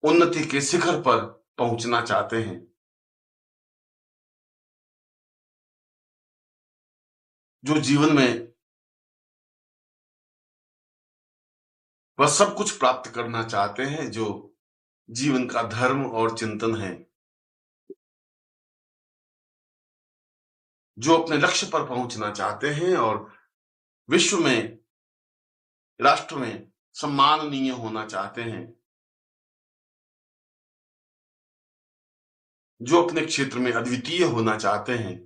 उन्नति के शिखर पर पहुंचना चाहते हैं, जो जीवन में वह सब कुछ प्राप्त करना चाहते हैं जो जीवन का धर्म और चिंतन है, जो अपने लक्ष्य पर पहुंचना चाहते हैं और विश्व में, राष्ट्र में सम्माननीय होना चाहते हैं, जो अपने क्षेत्र में अद्वितीय होना चाहते हैं,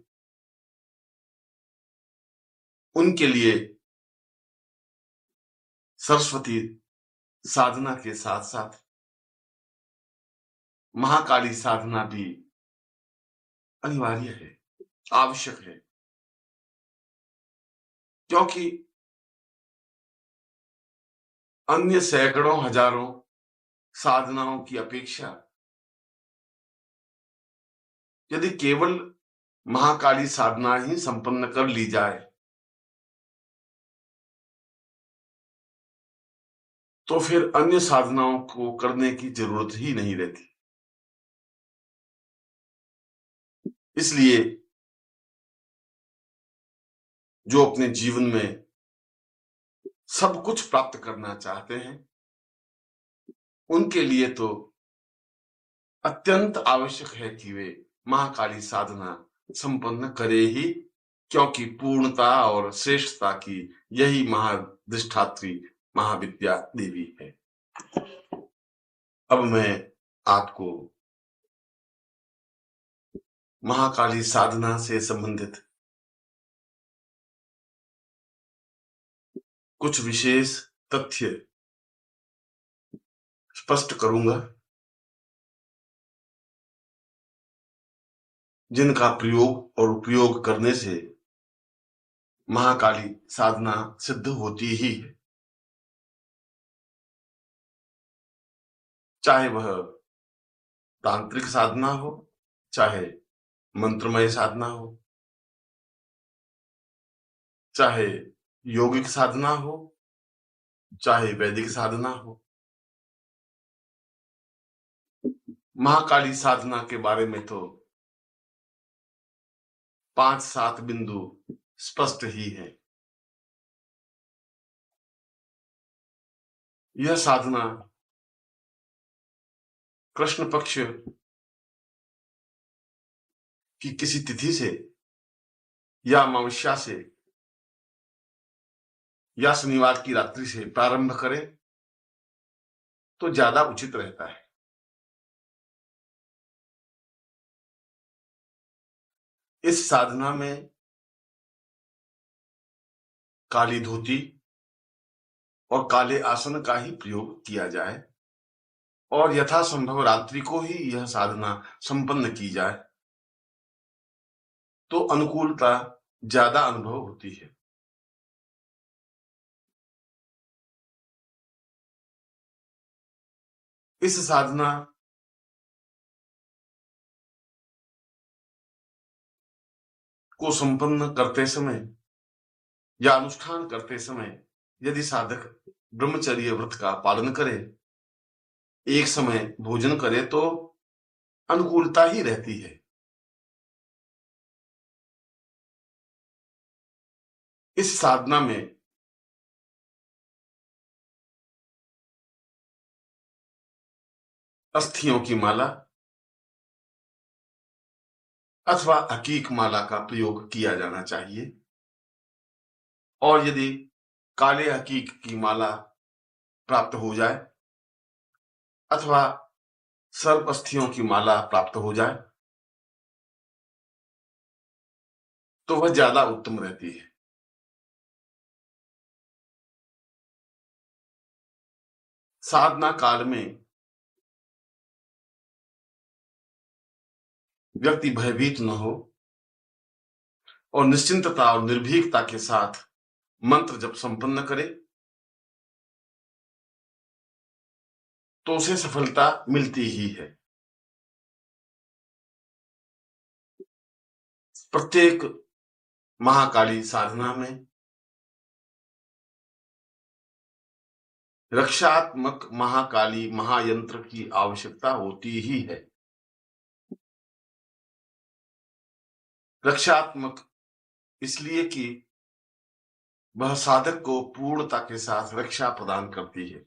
उनके लिए सरस्वती साधना के साथ साथ महाकाली साधना भी अनिवार्य है, आवश्यक है। क्योंकि अन्य सैकड़ों हजारों साधनाओं की अपेक्षा यदि केवल महाकाली साधना ही संपन्न कर ली जाए तो फिर अन्य साधनाओं को करने की जरूरत ही नहीं रहती। इसलिए जो अपने जीवन में सब कुछ प्राप्त करना चाहते हैं, उनके लिए तो अत्यंत आवश्यक है कि वे महाकाली साधना संपन्न करे ही, क्योंकि पूर्णता और श्रेष्ठता की यही महाधिष्ठात्री महाविद्या देवी है। अब मैं आपको महाकाली साधना से संबंधित कुछ विशेष तथ्य स्पष्ट करूंगा, जिनका प्रयोग और उपयोग करने से महाकाली साधना सिद्ध होती ही है, चाहे वह तांत्रिक साधना हो, चाहे मंत्रमय साधना हो, चाहे योगिक साधना हो, चाहे वैदिक साधना हो। महाकाली साधना के बारे में तो 5-7 बिंदु स्पष्ट ही है। यह साधना कृष्ण पक्ष की किसी तिथि से या अमावस्या से या शनिवार की रात्रि से प्रारंभ करें तो ज्यादा उचित रहता है। इस साधना में काली धोती और काले आसन का ही प्रयोग किया जाए और यथासंभव रात्रि को ही यह साधना संपन्न की जाए तो अनुकूलता ज्यादा अनुभव होती है। इस साधना को संपन्न करते समय या अनुष्ठान करते समय यदि साधक ब्रह्मचर्य व्रत का पालन करे, एक समय भोजन करे तो अनुकूलता ही रहती है। इस साधना में अस्थियों की माला अथवा हकीक माला का प्रयोग किया जाना चाहिए और यदि काले हकीक की माला प्राप्त हो जाए अथवा सर्प अस्थियों की माला प्राप्त हो जाए तो वह ज्यादा उत्तम रहती है। साधना काल में व्यक्ति भयभीत न हो और निश्चिंतता और निर्भीकता के साथ मंत्र जब संपन्न करे तो उसे सफलता मिलती ही है। प्रत्येक महाकाली साधना में रक्षात्मक महाकाली महायंत्र की आवश्यकता होती ही है। रक्षात्मक इसलिए कि वह साधक को पूर्णता के साथ रक्षा प्रदान करती है,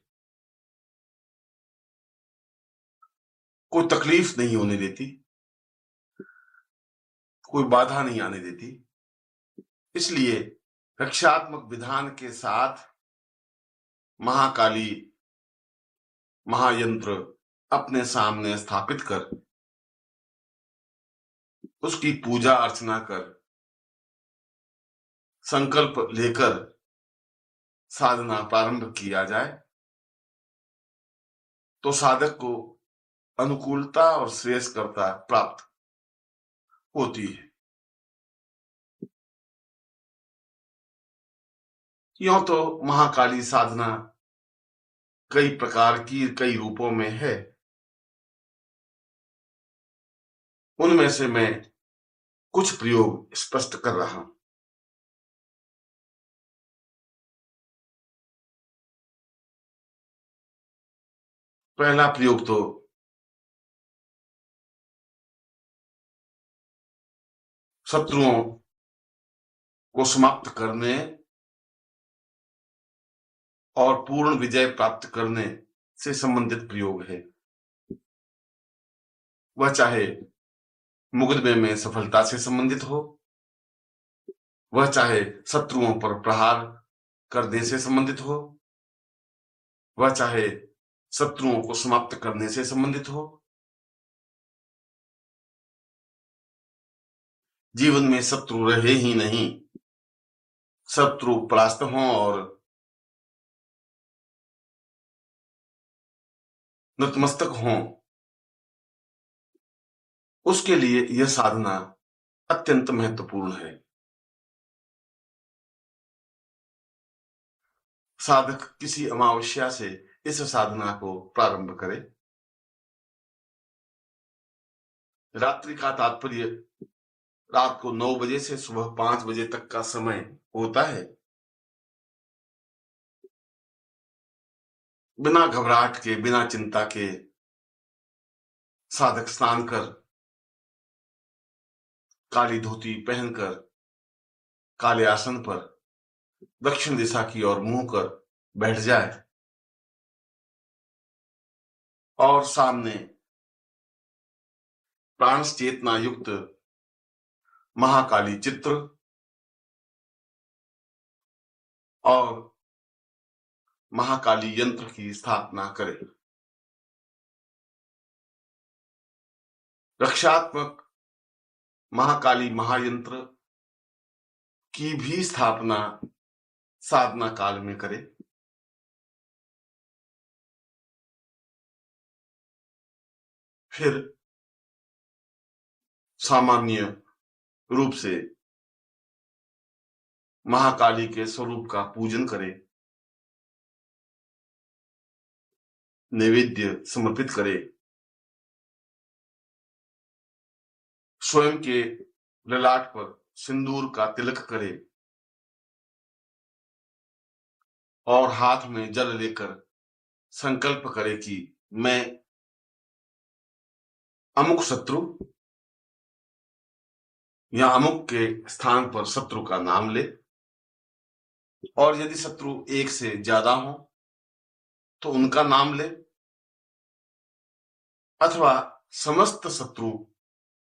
कोई तकलीफ नहीं होने देती, कोई बाधा नहीं आने देती। इसलिए रक्षात्मक विधान के साथ महाकाली महायंत्र अपने सामने स्थापित कर उसकी पूजा अर्चना कर संकल्प लेकर साधना प्रारंभ किया जाए तो साधक को अनुकूलता और श्रेयस्करता प्राप्त होती है। यूं तो महाकाली साधना कई प्रकार की कई रूपों में है। उनमें से मैं कुछ प्रयोग स्पष्ट कर रहा हूं। पहला प्रयोग तो शत्रुओं को समाप्त करने और पूर्ण विजय प्राप्त करने से संबंधित प्रयोग है। वह चाहे मुकदमे में सफलता से संबंधित हो, वह चाहे शत्रुओं पर प्रहार करने से संबंधित हो, वह चाहे शत्रुओं को समाप्त करने से संबंधित हो, जीवन में शत्रु रहे ही नहीं, शत्रु परास्त हों और नतमस्तक हों, उसके लिए यह साधना अत्यंत महत्वपूर्ण है। साधक किसी अमावस्या से इस साधना को प्रारंभ करे। रात्रि का तात्पर्य रात को 9 बजे से सुबह 5 बजे तक का समय होता है। बिना घबराहट के, बिना चिंता के साधक स्नान कर, काली धोती पहनकर काले आसन पर दक्षिण दिशा की ओर मुंह कर बैठ जाए और सामने प्राण चेतना युक्त महाकाली चित्र और महाकाली यंत्र की स्थापना करें। रक्षात्मक महाकाली महायंत्र की भी स्थापना साधना काल में करे। फिर सामान्य रूप से महाकाली के स्वरूप का पूजन करे, नैवेद्य समर्पित करे, स्वयं के ललाट पर सिंदूर का तिलक करे और हाथ में जल लेकर संकल्प करे कि मैं अमुक शत्रु या अमुक के स्थान पर शत्रु का नाम ले, और यदि शत्रु एक से ज्यादा हो तो उनका नाम ले, अथवा समस्त शत्रु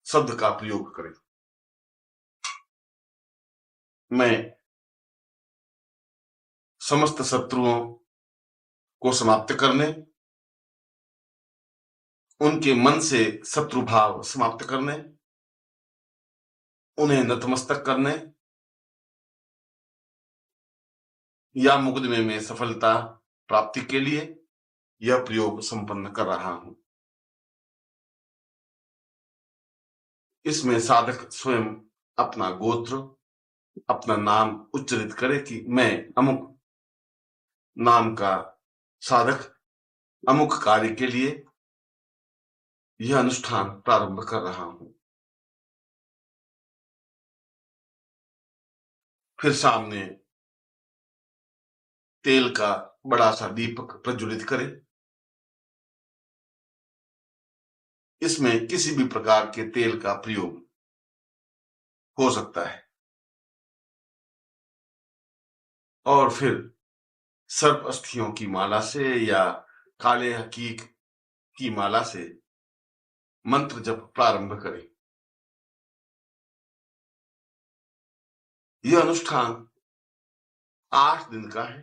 शब्द का प्रयोग करें। मैं समस्त शत्रुओं को समाप्त करने, उनके मन से शत्रु भाव समाप्त करने, उन्हें नतमस्तक करने या मुकदमे में सफलता प्राप्ति के लिए यह प्रयोग संपन्न कर रहा हूं। इसमें साधक स्वयं अपना गोत्र, अपना नाम उच्चारित करे कि मैं अमुक नाम का साधक अमुक कार्य के लिए यह अनुष्ठान प्रारंभ कर रहा हूं। फिर सामने तेल का बड़ा सा दीपक प्रज्वलित करें। इसमें किसी भी प्रकार के तेल का प्रयोग हो सकता है और फिर सर्प अस्थियों की माला से या काले हकीक की माला से मंत्र जप प्रारंभ करें। यह अनुष्ठान 8 दिन का है।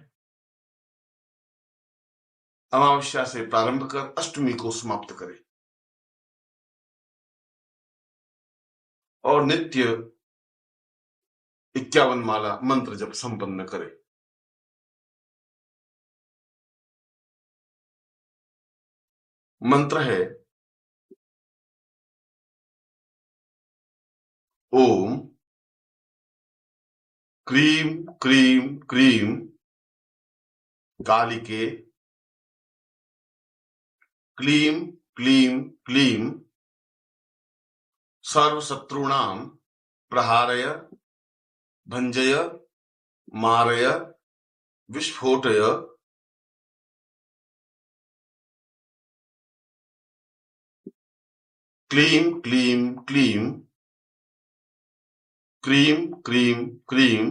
अमावस्या से प्रारंभ कर अष्टमी को समाप्त करें और नित्य 51 माला मंत्र जप संपन्न करें। मंत्र है ओम क्रीम क्रीम क्रीम कालिके क्लीम क्लीम क्लीम सर्वशत्रूणां प्रहारय भंजय मारय विस्फोटय क्लीम क्लीम क्लीम क्रीम क्रीम क्रीम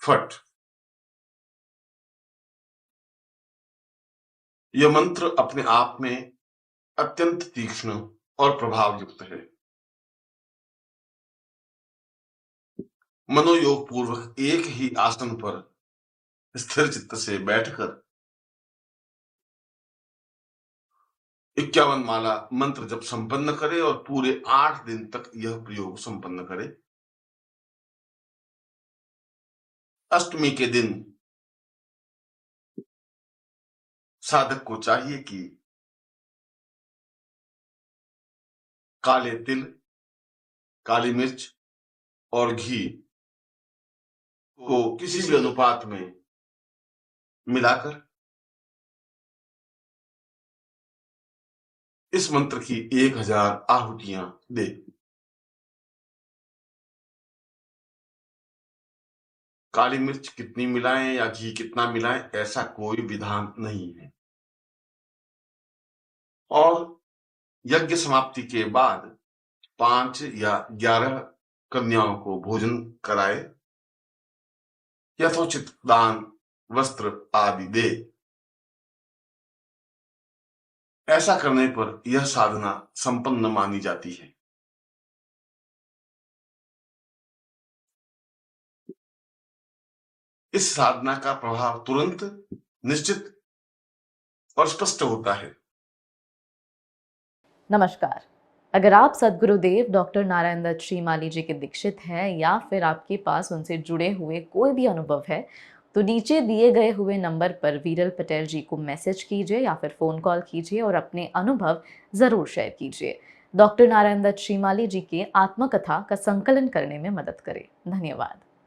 फट। यह मंत्र अपने आप में अत्यंत तीक्ष्ण और प्रभाव युक्त है। मनोयोग पूर्वक एक ही आसन पर स्थिर चित्त से बैठकर 51 माला मंत्र जप संपन्न करे और पूरे 8 दिन तक यह प्रयोग संपन्न करे। अष्टमी के दिन साधक को चाहिए कि काले तिल, काली मिर्च और घी को किसी भी अनुपात में मिलाकर इस मंत्र की 1000 आहुतियां दे। काली मिर्च कितनी मिलाएं या घी कितना मिलाएं, ऐसा कोई विधान नहीं है। और यज्ञ समाप्ति के बाद 5 या 11 कन्याओं को भोजन कराए, यथोचित दान, वस्त्र आदि दे। ऐसा करने पर यह साधना संपन्न मानी जाती है। इस साधना का प्रभाव तुरंत, निश्चित और स्पष्ट होता है। नमस्कार। अगर आप सद्गुरुदेव डॉक्टर नारायण दत्त श्रीमाली जी के दीक्षित हैं या फिर आपके पास उनसे जुड़े हुए कोई भी अनुभव है, तो नीचे दिए गए हुए नंबर पर वीरल पटेल जी को मैसेज कीजिए या फिर फ़ोन कॉल कीजिए और अपने अनुभव ज़रूर शेयर कीजिए। डॉक्टर नारायण दत्त श्रीमाली जी के आत्मकथा का संकलन करने में मदद करें। धन्यवाद।